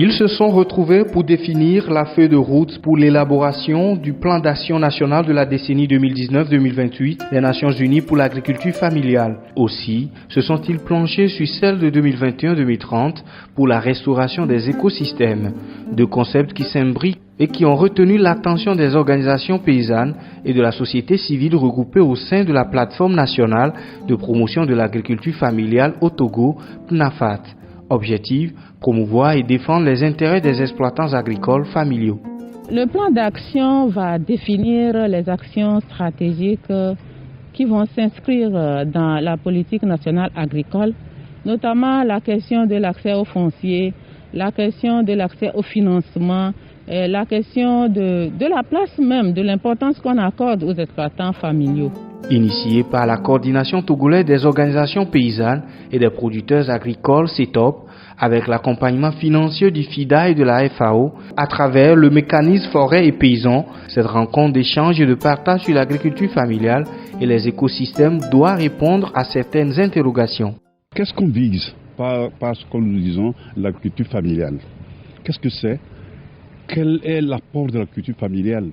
Ils se sont retrouvés pour définir la feuille de route pour l'élaboration du plan d'action national de la décennie 2019-2028 des Nations Unies pour l'agriculture familiale. Aussi, se sont-ils penchés sur celle de 2021-2030 pour la restauration des écosystèmes, deux concepts qui s'imbriquent et qui ont retenu l'attention des organisations paysannes et de la société civile regroupées au sein de la plateforme nationale de promotion de l'agriculture familiale au Togo, PNAFAT. Objectif, promouvoir et défendre les intérêts des exploitants agricoles familiaux. Le plan d'action va définir les actions stratégiques qui vont s'inscrire dans la politique nationale agricole, notamment la question de l'accès au foncier, la question de l'accès au financement, la question de la place même, de l'importance qu'on accorde aux exploitants familiaux. Initié par la coordination togolaise des organisations paysannes et des producteurs agricoles CETOP, avec l'accompagnement financier du FIDA et de la FAO, à travers le mécanisme forêt et paysans, cette rencontre d'échange et de partage sur l'agriculture familiale et les écosystèmes doit répondre à certaines interrogations. Qu'est-ce qu'on vise par ce que nous disons l'agriculture familiale? Qu'est-ce que c'est? Quel est l'apport de l'agriculture familiale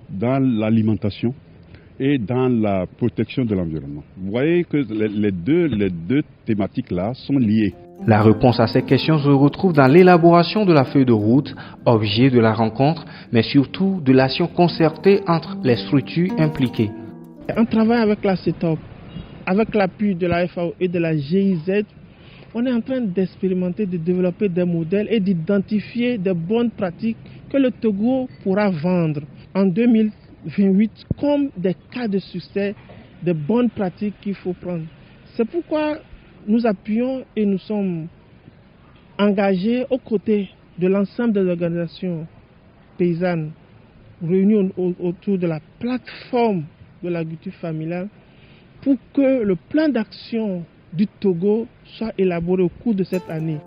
dans l'alimentation et dans la protection de l'environnement? Vous voyez que les deux thématiques-là sont liées. La réponse à ces questions se retrouve dans l'élaboration de la feuille de route, objet de la rencontre, mais surtout de l'action concertée entre les structures impliquées. On travaille avec la CETOP, avec l'appui de la FAO et de la GIZ. On est en train d'expérimenter, de développer des modèles et d'identifier des bonnes pratiques que le Togo pourra vendre en 2028 comme des cas de succès, de bonnes pratiques qu'il faut prendre. C'est pourquoi nous appuyons et nous sommes engagés aux côtés de l'ensemble des organisations paysannes réunies autour de la plateforme de l'agriculture familiale pour que le plan d'action du Togo soit élaboré au cours de cette année.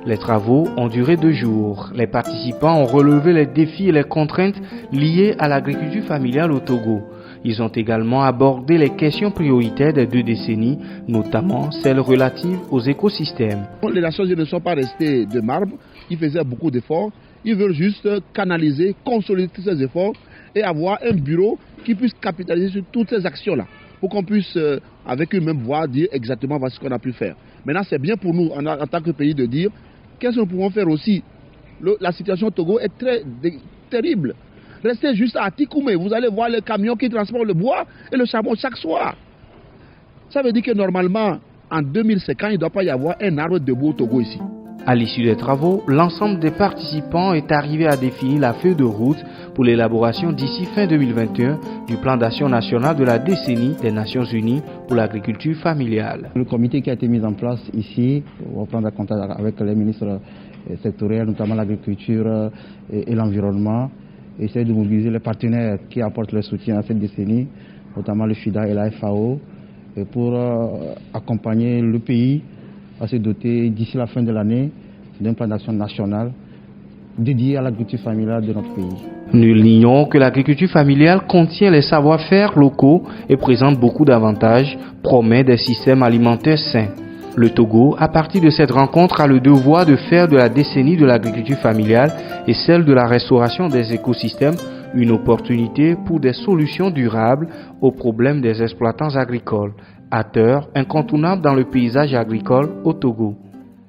Les travaux ont duré 2 jours. Les participants ont relevé les défis et les contraintes liées à l'agriculture familiale au Togo. Ils ont également abordé les questions prioritaires des 2 décennies, notamment celles relatives aux écosystèmes. Les Nations Unies ne sont pas restées de marbre, ils faisaient beaucoup d'efforts. Ils veulent juste canaliser, consolider tous ces efforts et avoir un bureau qui puisse capitaliser sur toutes ces actions-là, pour qu'on puisse, avec une même voix, dire exactement ce qu'on a pu faire. Maintenant, c'est bien pour nous, en tant que pays, de dire qu'est-ce que nous pouvons faire aussi. La situation au Togo est terrible. Restez juste à Tikoumé, vous allez voir les camions qui transportent le bois et le charbon chaque soir. Ça veut dire que normalement, en 2050, il ne doit pas y avoir un arbre debout au Togo ici. À l'issue des travaux, l'ensemble des participants est arrivé à définir la feuille de route pour l'élaboration d'ici fin 2021 du plan d'action national de la décennie des Nations Unies pour l'agriculture familiale. Le comité qui a été mis en place ici, on va prendre contact avec les ministres sectoriels, notamment l'agriculture et l'environnement, essayer de mobiliser les partenaires qui apportent le soutien à cette décennie, notamment le FIDA et la FAO, pour accompagner le pays à se doter d'ici la fin de l'année d'un plan d'action national dédié à l'agriculture familiale de notre pays. Nul n'ignore que l'agriculture familiale contient les savoir-faire locaux et présente beaucoup d'avantages, promet des systèmes alimentaires sains. Le Togo, à partir de cette rencontre, a le devoir de faire de la décennie de l'agriculture familiale et celle de la restauration des écosystèmes une opportunité pour des solutions durables aux problèmes des exploitants agricoles, acteurs incontournables dans le paysage agricole au Togo.